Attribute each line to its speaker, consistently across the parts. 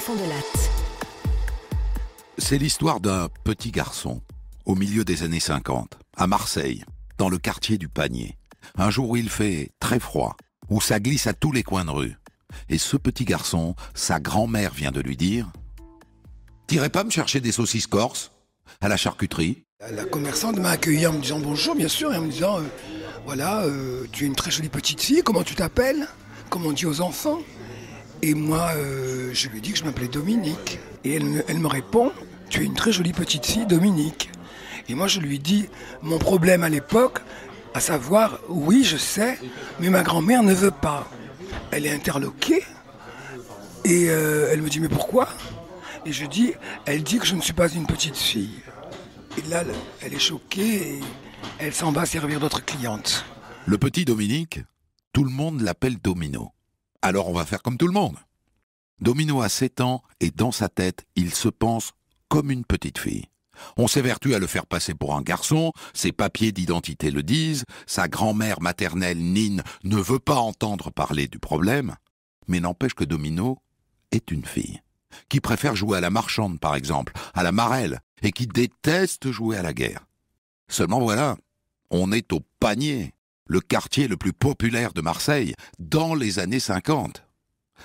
Speaker 1: fond de latte.
Speaker 2: C'est l'histoire d'un petit garçon, au milieu des années 50, à Marseille, dans le quartier du Panier. Un jour où il fait très froid, où ça glisse à tous les coins de rue. Et ce petit garçon, sa grand-mère vient de lui dire « T'irais pas me chercher des saucisses corses à la charcuterie ?»
Speaker 3: La commerçante m'a accueilli en me disant bonjour, bien sûr, et en me disant voilà, tu es une très jolie petite fille, comment tu t'appelles? Comme on dit aux enfants. Et moi, je lui ai dit que je m'appelais Dominique. Et elle me répond, tu es une très jolie petite fille, Dominique. Et moi, je lui dis, mon problème à l'époque, à savoir, oui, je sais, mais ma grand-mère ne veut pas. Elle est interloquée, et elle me dit, mais pourquoi? Et je dis, elle dit que je ne suis pas une petite fille. Et là, elle est choquée, et elle s'en va servir d'autres clientes.
Speaker 2: Le petit Dominique, tout le monde l'appelle Domino. Alors on va faire comme tout le monde. Domino a 7 ans et dans sa tête, il se pense comme une petite fille. On s'évertue à le faire passer pour un garçon, ses papiers d'identité le disent, sa grand-mère maternelle Nine ne veut pas entendre parler du problème, mais n'empêche que Domino est une fille, qui préfère jouer à la marchande par exemple, à la marelle, et qui déteste jouer à la guerre. Seulement voilà, on est au Panier, le quartier le plus populaire de Marseille, dans les années 50.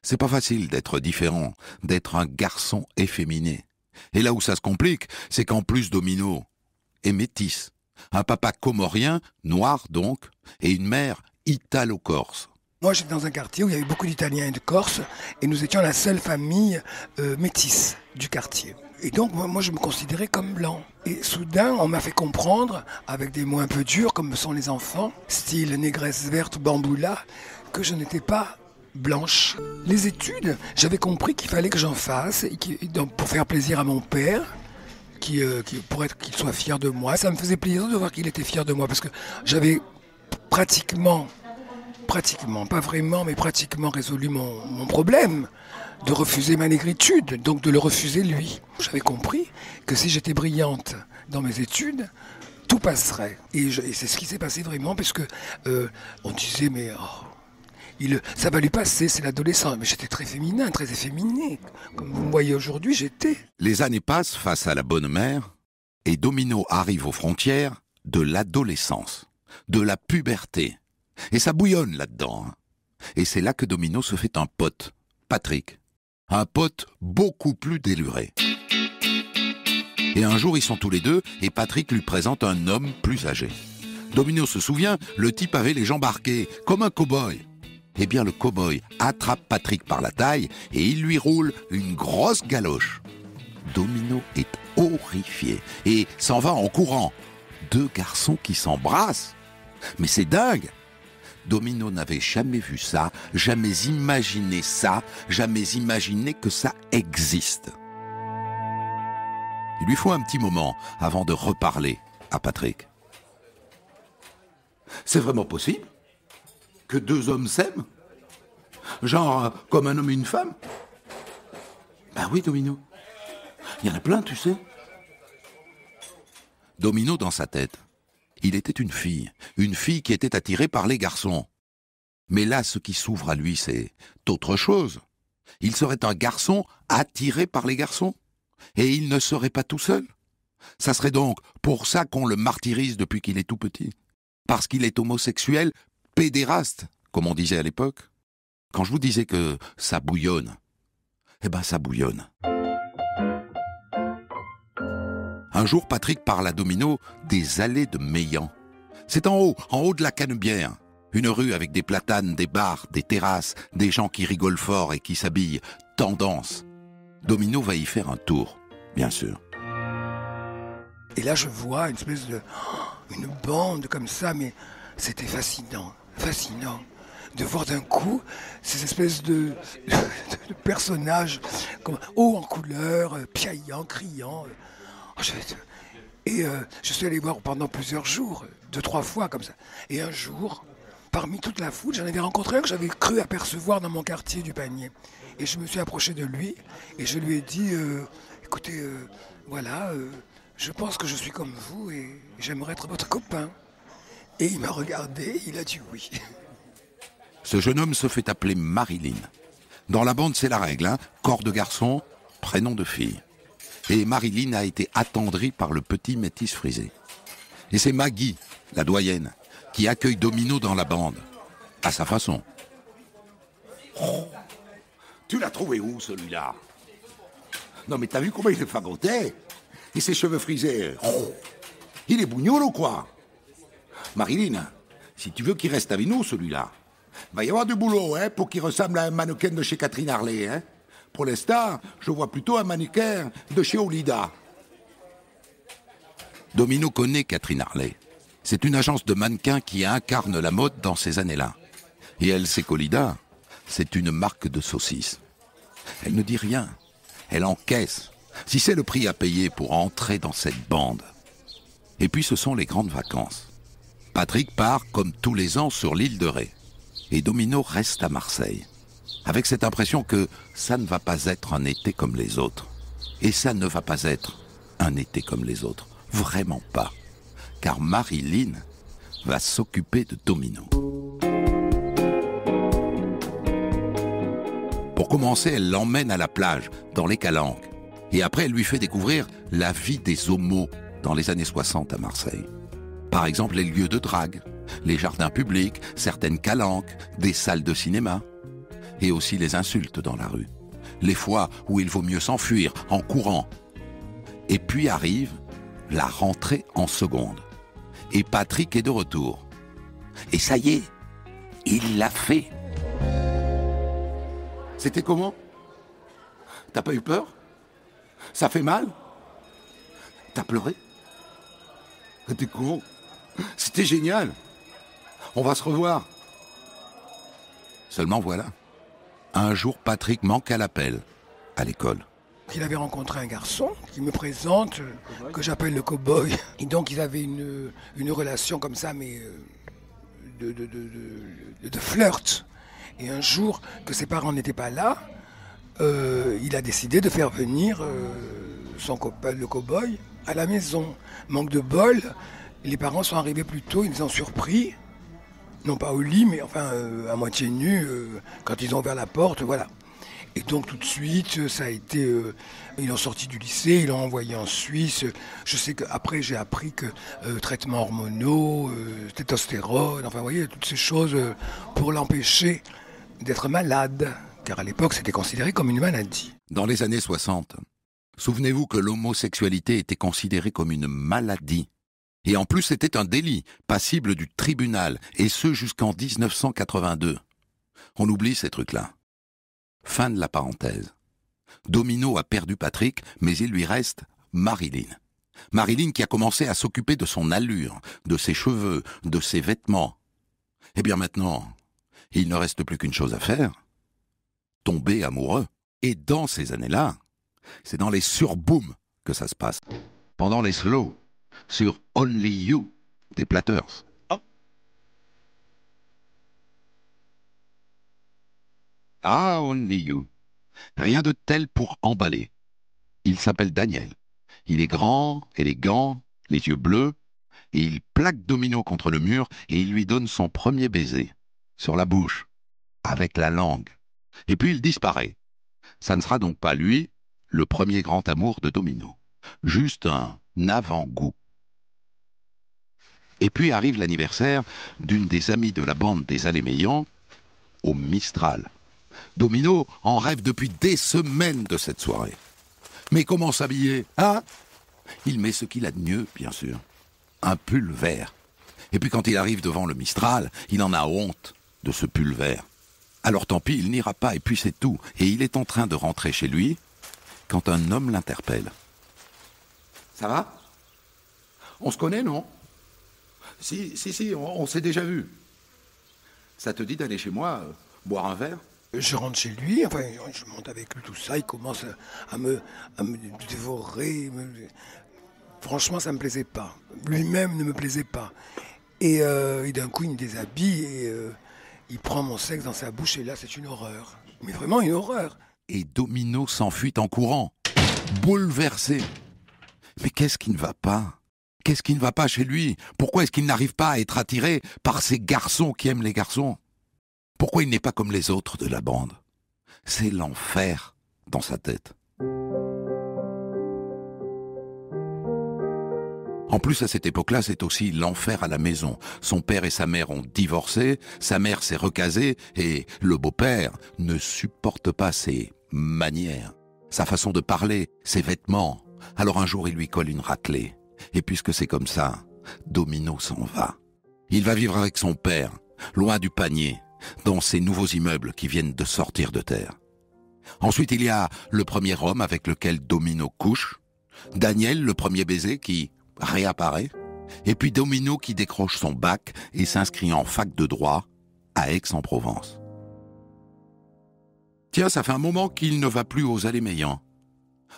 Speaker 2: C'est pas facile d'être différent, d'être un garçon efféminé. Et là où ça se complique, c'est qu'en plus Domino est métisse. Un papa comorien, noir donc, et une mère italo-corse.
Speaker 3: Moi, j'étais dans un quartier où il y avait beaucoup d'Italiens et de Corses, et nous étions la seule famille métisse du quartier. Et donc, moi, je me considérais comme blanc. Et soudain, on m'a fait comprendre, avec des mots un peu durs, comme sont les enfants, style négresse verte, bamboula, que je n'étais pas blanche. Les études, j'avais compris qu'il fallait que j'en fasse, et donc, pour faire plaisir à mon père, pour qu'il soit fier de moi. Ça me faisait plaisir de voir qu'il était fier de moi, parce que j'avais pratiquement, pas vraiment, mais pratiquement résolu mon problème de refuser ma négritude, donc de le refuser lui. J'avais compris que si j'étais brillante dans mes études, tout passerait. Et c'est ce qui s'est passé vraiment, parce que on disait, mais ça va lui passer, c'est l'adolescent. Mais j'étais très féminin, très efféminé. Comme vous me voyez aujourd'hui, j'étais.
Speaker 2: Les années passent face à la bonne mère, et Domino arrive aux frontières de l'adolescence, de la puberté. Et ça bouillonne là-dedans. Et c'est là que Domino se fait un pote, Patrick. Un pote beaucoup plus déluré. Et un jour, ils sont tous les deux, et Patrick lui présente un homme plus âgé. Domino se souvient, le type avait les jambes arquées, comme un cow-boy. Eh bien, le cow-boy attrape Patrick par la taille, et il lui roule une grosse galoche. Domino est horrifié, et s'en va en courant. 2 garçons qui s'embrassent. Mais c'est dingue! Domino n'avait jamais vu ça, jamais imaginé ça, jamais imaginé que ça existe. Il lui faut un petit moment avant de reparler à Patrick. C'est vraiment possible que 2 hommes s'aiment? Genre comme un homme et une femme? Ben oui, Domino. Il y en a plein, tu sais. Domino dans sa tête. Il était une fille qui était attirée par les garçons. Mais là, ce qui s'ouvre à lui, c'est autre chose. Il serait un garçon attiré par les garçons. Et il ne serait pas tout seul. Ça serait donc pour ça qu'on le martyrise depuis qu'il est tout petit. Parce qu'il est homosexuel, pédéraste, comme on disait à l'époque. Quand je vous disais que ça bouillonne, eh ben ça bouillonne. Un jour, Patrick parle à Domino des allées de Meillan. C'est en haut de la Canebière. Une rue avec des platanes, des bars, des terrasses, des gens qui rigolent fort et qui s'habillent. Tendance. Domino va y faire un tour, bien sûr.
Speaker 3: Et là, je vois une bande comme ça, mais c'était fascinant. De voir d'un coup ces espèces de personnages haut en couleur, piaillant, criant. Et je suis allé voir pendant plusieurs jours, 2-3 fois comme ça. Et un jour, parmi toute la foule, j'en avais rencontré un que j'avais cru apercevoir dans mon quartier du Panier. Et je me suis approché de lui et je lui ai dit, écoutez, voilà, je pense que je suis comme vous et j'aimerais être votre copain. Et il m'a regardé, il a dit oui.
Speaker 2: Ce jeune homme se fait appeler Marilyn. Dans la bande, c'est la règle, hein. Corps de garçon, prénom de fille. Et Marilyn a été attendrie par le petit métis frisé. Et c'est Maggie, la doyenne, qui accueille Domino dans la bande, à sa façon.
Speaker 1: Oh, tu l'as trouvé où, celui-là? Non, mais t'as vu comment il est fagoté? Et ses cheveux frisés? Oh, il est bougnoul ou quoi? Marilyn, si tu veux qu'il reste avec nous, celui-là, va y avoir du boulot, hein, pour qu'il ressemble à un mannequin de chez Catherine Harley, hein. Pour l'instant, je vois plutôt un mannequin de chez Olida.
Speaker 2: Domino connaît Catherine Harley. C'est une agence de mannequins qui incarne la mode dans ces années-là. Et elle sait qu'Olida, c'est une marque de saucisses. Elle ne dit rien. Elle encaisse. Si c'est le prix à payer pour entrer dans cette bande. Et puis ce sont les grandes vacances. Patrick part, comme tous les ans, sur l'île de Ré. Et Domino reste à Marseille. Avec cette impression que ça ne va pas être un été comme les autres. Et ça ne va pas être un été comme les autres. Vraiment pas. Car Marilyn va s'occuper de Domino. Pour commencer, elle l'emmène à la plage, dans les Calanques. Et après, elle lui fait découvrir la vie des homos dans les années 60 à Marseille. Par exemple, les lieux de drague, les jardins publics, certaines calanques, des salles de cinéma. Et aussi les insultes dans la rue. Les fois où il vaut mieux s'enfuir en courant. Et puis arrive la rentrée en seconde. Et Patrick est de retour. Et ça y est, il l'a fait.
Speaker 1: C'était comment? T'as pas eu peur? Ça fait mal? T'as pleuré? T'es con. C'était génial. On va se revoir.
Speaker 2: Seulement voilà. Un jour, Patrick manque à l'appel, à l'école.
Speaker 3: Il avait rencontré un garçon qui me présente, que j'appelle le cow-boy. Et donc ils avaient une relation comme ça, mais de flirt. Et un jour, que ses parents n'étaient pas là, il a décidé de faire venir son copain, le cow-boy, à la maison. Manque de bol, les parents sont arrivés plus tôt, ils les ont surpris. Non pas au lit, mais enfin à moitié nus, quand ils ont ouvert la porte, voilà. Et donc tout de suite, ça a été... ils l'ont sorti du lycée, ils l'ont envoyé en Suisse. Je sais qu'après, j'ai appris que traitements hormonaux, testostérone, enfin vous voyez, toutes ces choses pour l'empêcher d'être malade. Car à l'époque, c'était considéré comme une maladie.
Speaker 2: Dans les années 60, souvenez-vous que l'homosexualité était considérée comme une maladie. Et en plus, c'était un délit, passible du tribunal, et ce jusqu'en 1982. On oublie ces trucs-là. Fin de la parenthèse. Domino a perdu Patrick, mais il lui reste Marilyn. Marilyn qui a commencé à s'occuper de son allure, de ses cheveux, de ses vêtements. Eh bien maintenant, il ne reste plus qu'une chose à faire. Tomber amoureux. Et dans ces années-là, c'est dans les surbooms que ça se passe. Pendant les slows. Sur Only You des Platters. Oh. Ah, Only You. Rien de tel pour emballer. Il s'appelle Daniel. Il est grand, élégant, les yeux bleus, et il plaque Domino contre le mur et il lui donne son premier baiser. Sur la bouche, avec la langue. Et puis il disparaît. Ça ne sera donc pas lui, le premier grand amour de Domino. Juste un avant-goût. Et puis arrive l'anniversaire d'une des amies de la bande des Allées-Meillan, au Mistral. Domino en rêve depuis des semaines de cette soirée. Mais comment s'habiller, hein? Il met ce qu'il a de mieux, bien sûr. Un pull vert. Et puis quand il arrive devant le Mistral, il en a honte de ce pull vert. Alors tant pis, il n'ira pas, et puis c'est tout. Et il est en train de rentrer chez lui, quand un homme l'interpelle.
Speaker 1: Ça va? On se connaît, non? Si, on s'est déjà vu. Ça te dit d'aller chez moi, boire un verre?
Speaker 3: Je rentre chez lui, enfin, je monte avec lui, tout ça, il commence à me dévorer. Franchement, ça ne me plaisait pas. Lui-même ne me plaisait pas. Et d'un coup, il me déshabille et il prend mon sexe dans sa bouche, et là, c'est une horreur. Mais vraiment une horreur.
Speaker 2: Et Domino s'enfuit en courant, bouleversé. Mais qu'est-ce qui ne va pas? Qu'est-ce qui ne va pas chez lui? Pourquoi est-ce qu'il n'arrive pas à être attiré par ces garçons qui aiment les garçons? Pourquoi il n'est pas comme les autres de la bande? C'est l'enfer dans sa tête. En plus, à cette époque-là, c'est aussi l'enfer à la maison. Son père et sa mère ont divorcé, sa mère s'est recasée et le beau-père ne supporte pas ses manières, sa façon de parler, ses vêtements. Alors un jour, il lui colle une raclée. Et puisque c'est comme ça, Domino s'en va. Il va vivre avec son père, loin du panier, dans ces nouveaux immeubles qui viennent de sortir de terre. Ensuite, il y a le premier homme avec lequel Domino couche, Daniel, le premier baiser qui réapparaît, et puis Domino qui décroche son bac et s'inscrit en fac de droit à Aix-en-Provence. Tiens, ça fait un moment qu'il ne va plus aux Allées-Meillan.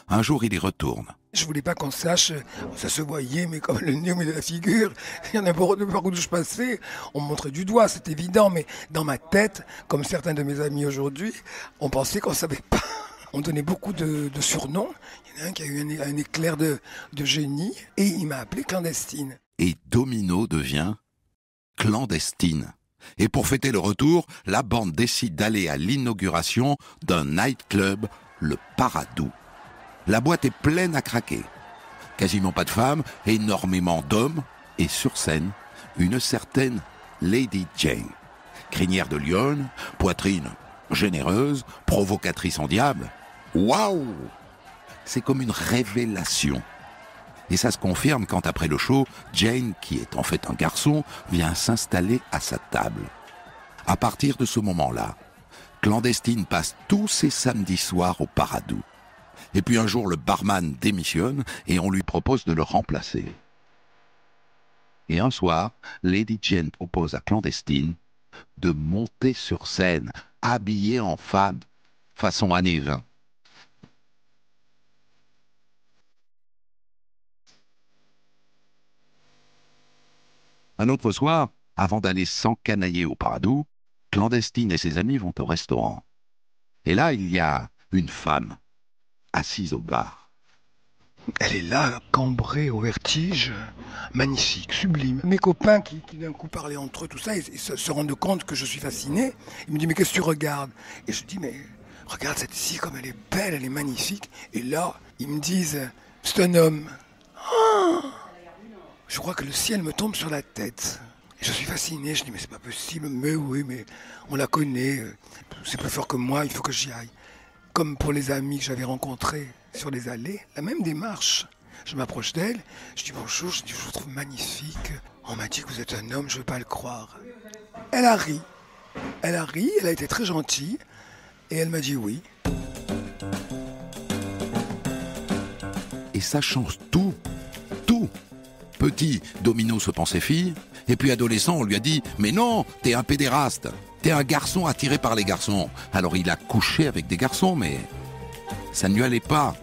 Speaker 2: Un jour, il y retourne.
Speaker 3: Je voulais pas qu'on sache, ça se voyait, mais comme le nez au milieu de la figure, il y en a beaucoup de par où je passais, on me montrait du doigt, c'est évident, mais dans ma tête, comme certains de mes amis aujourd'hui, on pensait qu'on savait pas. On donnait beaucoup de surnoms. Il y en a un qui a eu un éclair de génie, et il m'a appelé Clandestine.
Speaker 2: Et Domino devient Clandestine. Et pour fêter le retour, la bande décide d'aller à l'inauguration d'un nightclub, le Paradou. La boîte est pleine à craquer. Quasiment pas de femmes, énormément d'hommes, et sur scène, une certaine Lady Jane. Crinière de lionne, poitrine généreuse, provocatrice en diable. Waouh! C'est comme une révélation. Et ça se confirme quand après le show, Jane, qui est en fait un garçon, vient s'installer à sa table. À partir de ce moment-là, Clandestine passe tous ses samedis soirs au Paradou. Et puis un jour, le barman démissionne et on lui propose de le remplacer. Et un soir, Lady Jane propose à Clandestine de monter sur scène, habillée en femme, façon années 20. Un autre soir, avant d'aller s'encanailler au Paradou, Clandestine et ses amis vont au restaurant. Et là, il y a une femme assise au bar.
Speaker 3: Elle est là, cambrée au vertige, magnifique, sublime. Mes copains qui d'un coup parlaient entre eux, tout ça, ils se rendent compte que je suis fasciné. Ils me disent, mais qu'est-ce que tu regardes? Et je dis, mais regarde cette fille comme elle est belle, elle est magnifique. Et là, ils me disent, c'est un homme. Oh, je crois que le ciel me tombe sur la tête. Et je suis fasciné, je dis, mais c'est pas possible. Mais oui, mais on la connaît, c'est plus fort que moi, il faut que j'y aille. Comme pour les amis que j'avais rencontrés sur les allées, la même démarche. Je m'approche d'elle, je dis bonjour, je vous trouve magnifique. On m'a dit que vous êtes un homme, je ne veux pas le croire. Elle a ri, elle a été très gentille, et elle m'a dit oui.
Speaker 2: Et ça change tout, tout. Petit, Domino se pensait fille, et puis adolescent, on lui a dit « Mais non, t'es un pédéraste, t'es un garçon attiré par les garçons. » Alors il a couché avec des garçons, mais ça ne lui allait pas.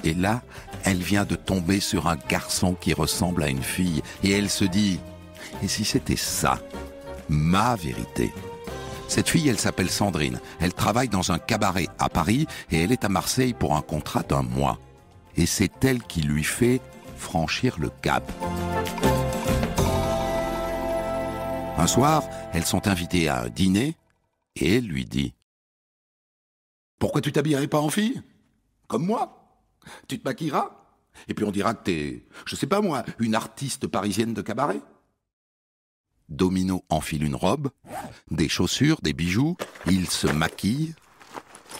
Speaker 2: Et là, elle vient de tomber sur un garçon qui ressemble à une fille, et elle se dit « Et si c'était ça, ma vérité ?» Cette fille, elle s'appelle Sandrine, elle travaille dans un cabaret à Paris, et elle est à Marseille pour un contrat d'1 mois. Et c'est elle qui lui fait franchir le cap. Un soir, elles sont invitées à un dîner et elle lui dit « Pourquoi tu t'habillerais pas en fille? Comme moi? Tu te maquilleras? Et puis on dira que t'es, je sais pas moi, une artiste parisienne de cabaret ?» Domino enfile une robe, des chaussures, des bijoux, il se maquille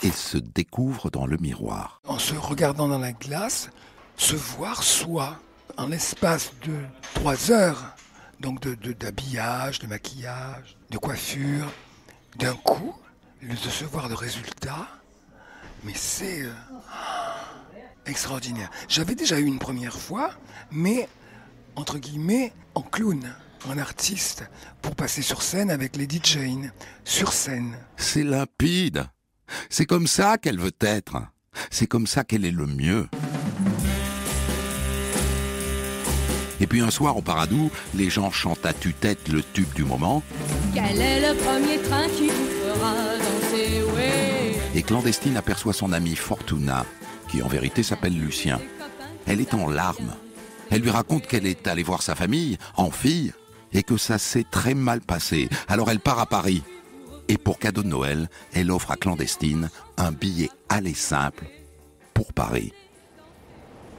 Speaker 2: et se découvre dans le miroir.
Speaker 3: En se regardant dans la glace, se voir soi, en l'espace de 3 heures, donc d'habillage, de maquillage, de coiffure, d'un coup, de se voir le résultat, mais c'est extraordinaire. J'avais déjà eu une première fois, mais entre guillemets, en clown, en artiste, pour passer sur scène avec Lady Jane, sur scène.
Speaker 2: C'est limpide. C'est comme ça qu'elle veut être. C'est comme ça qu'elle est le mieux. Et puis un soir au Paradou, les gens chantent à tue-tête le tube du moment.
Speaker 4: Quel est le premier train qui vous fera danser, ouais.
Speaker 2: Et Clandestine aperçoit son ami Fortuna, qui en vérité s'appelle Lucien. Elle est en larmes. Elle lui raconte qu'elle est allée voir sa famille, en fille, et que ça s'est très mal passé. Alors elle part à Paris. Et pour cadeau de Noël, elle offre à Clandestine un billet aller simple pour Paris.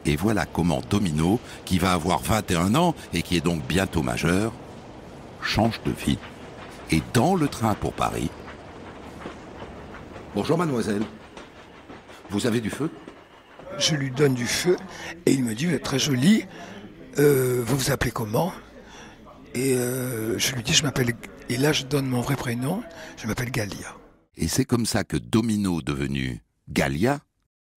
Speaker 2: Et voilà comment Domino, qui va avoir 21 ans et qui est donc bientôt majeur, change de vie. Et dans le train pour Paris...
Speaker 1: Bonjour mademoiselle. Vous avez du feu?
Speaker 3: Je lui donne du feu et il me dit, vous êtes très jolie, vous vous appelez comment? Et je lui dis, je m'appelle... Et là, je donne mon vrai prénom, je m'appelle Galia.
Speaker 2: Et c'est comme ça que Domino, devenue Galia,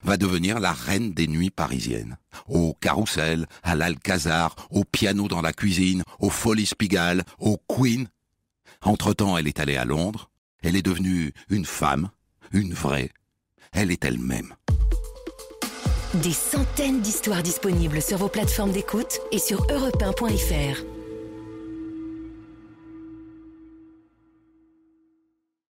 Speaker 2: va devenir la reine des nuits parisiennes. Au Carrousel, à l'Alcazar, au piano dans la cuisine, au Folies Pigalle, au Queen. Entre-temps, elle est allée à Londres. Elle est devenue une femme, une vraie. Elle est elle-même.
Speaker 5: Des centaines d'histoires disponibles sur vos plateformes d'écoute et sur europe1.fr.